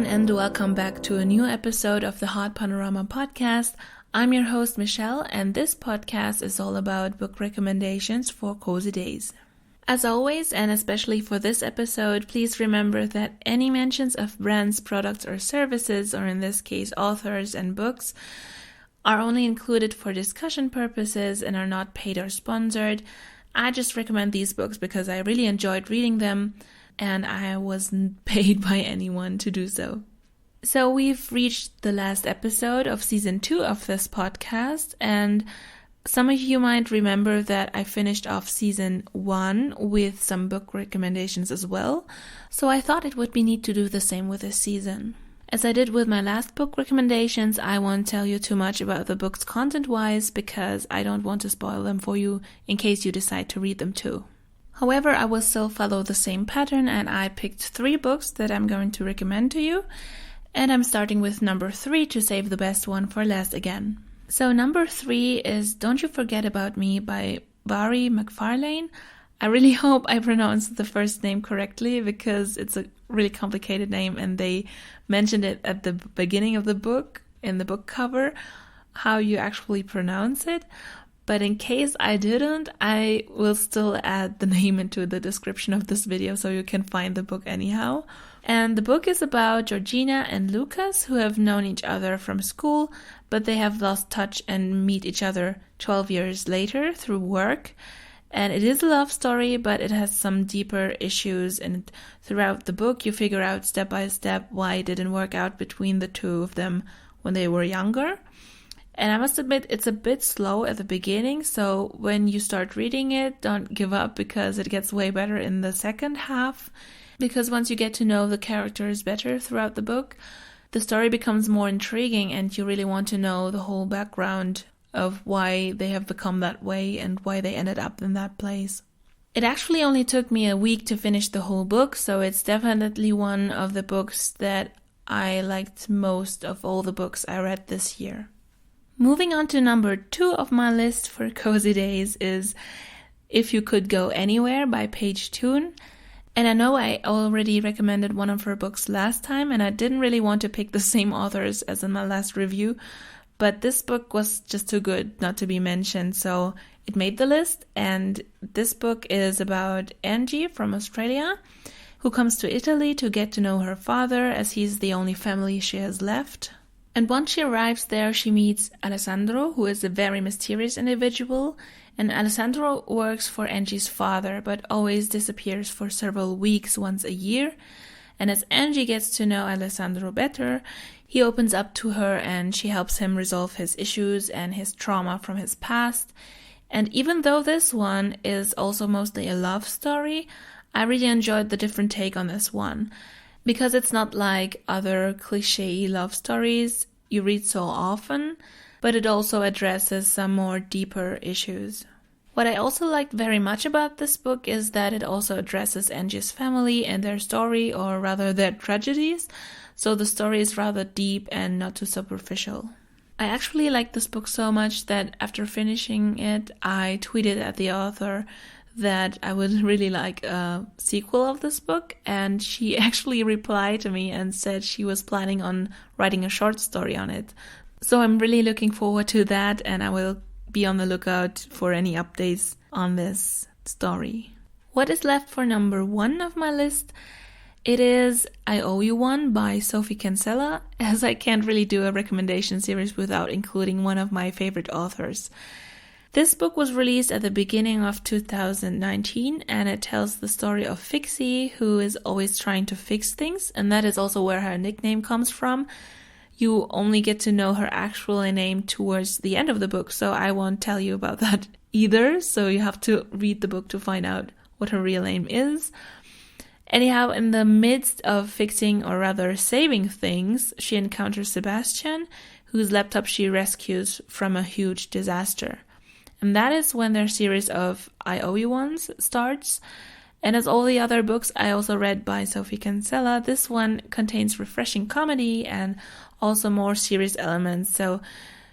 everyone, and welcome back to a new episode of the Heartpanorama podcast. I'm your host, Michelle, and this podcast is all about book recommendations for cozy days. As always, and especially for this episode, please remember that any mentions of brands, products, or services, or in this case, authors and books, are only included for discussion purposes and are not paid or sponsored. I just recommend these books because I really enjoyed reading them, and I wasn't paid by anyone to do so. So we've reached the last episode of season 2 of this podcast, and some of you might remember that I finished off season 1 with some book recommendations as well, so I thought it would be neat to do the same with this season. As I did with my last book recommendations, I won't tell you too much about the books content-wise because I don't want to spoil them for you in case you decide to read them too. However, I will still follow the same pattern, and I picked 3 books that I'm going to recommend to you. And I'm starting with number 3 to save the best one for last again. So number 3 is Don't You Forget About Me by Barry McFarlane. I really hope I pronounced the first name correctly because it's a really complicated name and they mentioned it at the beginning of the book, in the book cover, how you actually pronounce it. But in case I didn't, I will still add the name into the description of this video so you can find the book anyhow. And the book is about Georgina and Lucas, who have known each other from school, but they have lost touch and meet each other 12 years later through work. And it is a love story, but it has some deeper issues. And throughout the book, you figure out step by step why it didn't work out between the two of them when they were younger. And I must admit, it's a bit slow at the beginning, so when you start reading it, don't give up because it gets way better in the second half. Because once you get to know the characters better throughout the book, the story becomes more intriguing and you really want to know the whole background of why they have become that way and why they ended up in that place. It actually only took me a week to finish the whole book, so it's definitely one of the books that I liked most of all the books I read this year. Moving on to number 2 of my list for cozy days is If You Could Go Anywhere by Paige Toon. And I know I already recommended one of her books last time, and I didn't really want to pick the same authors as in my last review, but this book was just too good not to be mentioned, so it made the list. And this book is about Angie from Australia, who comes to Italy to get to know her father, as he's the only family she has left. And once she arrives there, she meets Alessandro, who is a very mysterious individual. And Alessandro works for Angie's father, but always disappears for several weeks once a year. And as Angie gets to know Alessandro better, he opens up to her and she helps him resolve his issues and his trauma from his past. And even though this one is also mostly a love story, I really enjoyed the different take on this one. Because it's not like other cliché love stories you read so often, but it also addresses some more deeper issues. What I also liked very much about this book is that it also addresses Angie's family and their story, or rather their tragedies, so the story is rather deep and not too superficial. I actually liked this book so much that after finishing it, I tweeted at the author that I would really like a sequel of this book, and she actually replied to me and said she was planning on writing a short story on it. So I'm really looking forward to that, and I will be on the lookout for any updates on this story. What is left for number 1 of my list? It is I Owe You One by Sophie Kinsella, as I can't really do a recommendation series without including one of my favorite authors. This book was released at the beginning of 2019, and it tells the story of Fixie, who is always trying to fix things, and that is also where her nickname comes from. You only get to know her actual name towards the end of the book, so I won't tell you about that either, so you have to read the book to find out what her real name is. Anyhow, in the midst of fixing, or rather saving things, she encounters Sebastian, whose laptop she rescues from a huge disaster. And that is when their series of I Owe You Ones starts. And as all the other books I also read by Sophie Kinsella, this one contains refreshing comedy and also more serious elements. So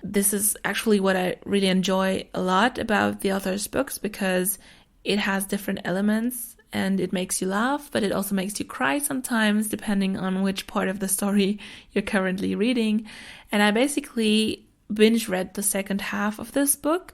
this is actually what I really enjoy a lot about the author's books, because it has different elements and it makes you laugh, but it also makes you cry sometimes, depending on which part of the story you're currently reading. And I basically binge read the second half of this book,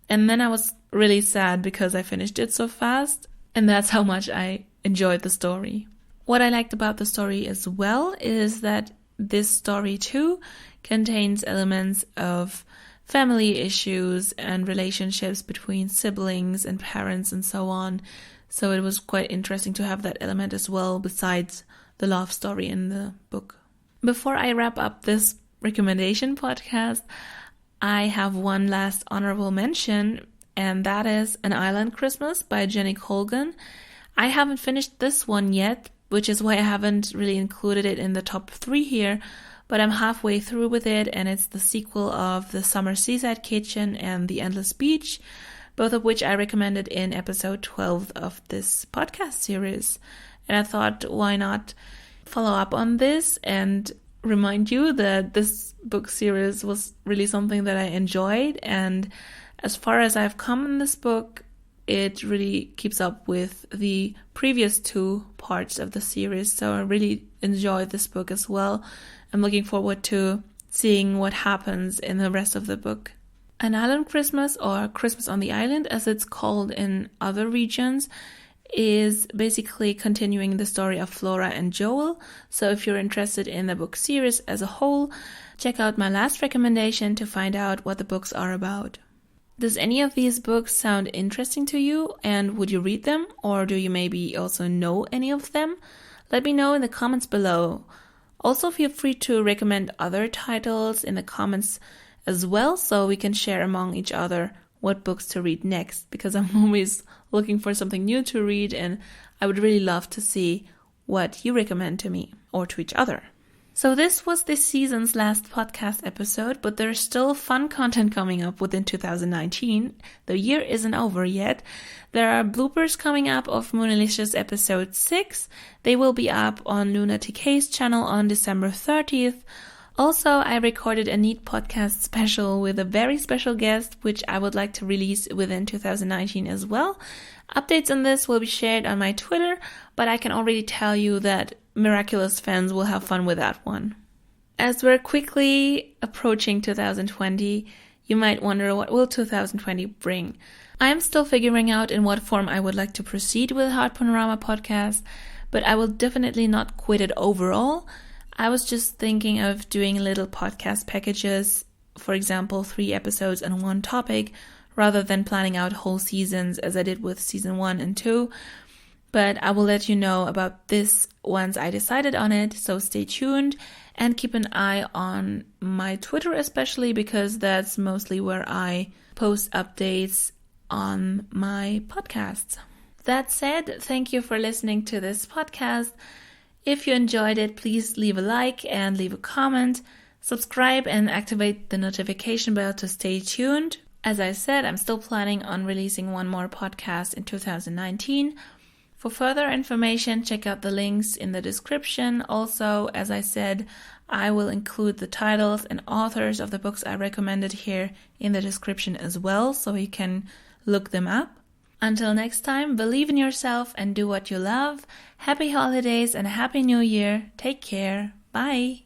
and then I was really sad because I finished it so fast, and that's how much I enjoyed the story. What I liked about the story as well is that this story too contains elements of family issues and relationships between siblings and parents and so on. So it was quite interesting to have that element as well, besides the love story in the book. Before I wrap up this recommendation podcast, I have one last honorable mention, and that is An Island Christmas by Jenny Colgan. I haven't finished this one yet, which is why I haven't really included it in the top 3 here, but I'm halfway through with it, and it's the sequel of The Summer Seaside Kitchen and The Endless Beach, both of which I recommended in episode 12 of this podcast series. And I thought, why not follow up on this and remind you that this book series was really something that I enjoyed. And as far as I've come in this book, it really keeps up with the previous 2 parts of the series. So I really enjoyed this book as well. I'm looking forward to seeing what happens in the rest of the book. An Island Christmas, or Christmas on the Island as it's called in other regions, is basically continuing the story of Flora and Joel. So if you're interested in the book series as a whole, check out my last recommendation to find out what the books are about. Does any of these books sound interesting to you, and would you read them, or do you maybe also know any of them? Let me know in the comments below. Also feel free to recommend other titles in the comments as well, so we can share among each other what books to read next, because I'm always looking for something new to read, and I would really love to see what you recommend to me or to each other. So this was this season's last podcast episode, but there's still fun content coming up within 2019. The year isn't over yet. There are bloopers coming up of Moonalicious episode 6. They will be up on Luna TK's channel on December 30th. Also, I recorded a neat podcast special with a very special guest, which I would like to release within 2019 as well. Updates on this will be shared on my Twitter, but I can already tell you that Miraculous fans will have fun with that one. As we're quickly approaching 2020, you might wonder, what will 2020 bring? I am still figuring out in what form I would like to proceed with HeartPanorama podcast, but I will definitely not quit it overall. I was just thinking of doing little podcast packages, for example, 3 episodes on one topic, rather than planning out whole seasons as I did with season 1 and 2. But I will let you know about this once I decided on it, so stay tuned and keep an eye on my Twitter especially, because that's mostly where I post updates on my podcasts. That said, thank you for listening to this podcast. If you enjoyed it, please leave a like and leave a comment, subscribe and activate the notification bell to stay tuned. As I said, I'm still planning on releasing one more podcast in 2019. For further information, check out the links in the description. Also, as I said, I will include the titles and authors of the books I recommended here in the description as well, so you can look them up. Until next time, believe in yourself and do what you love. Happy holidays and a happy new year. Take care. Bye.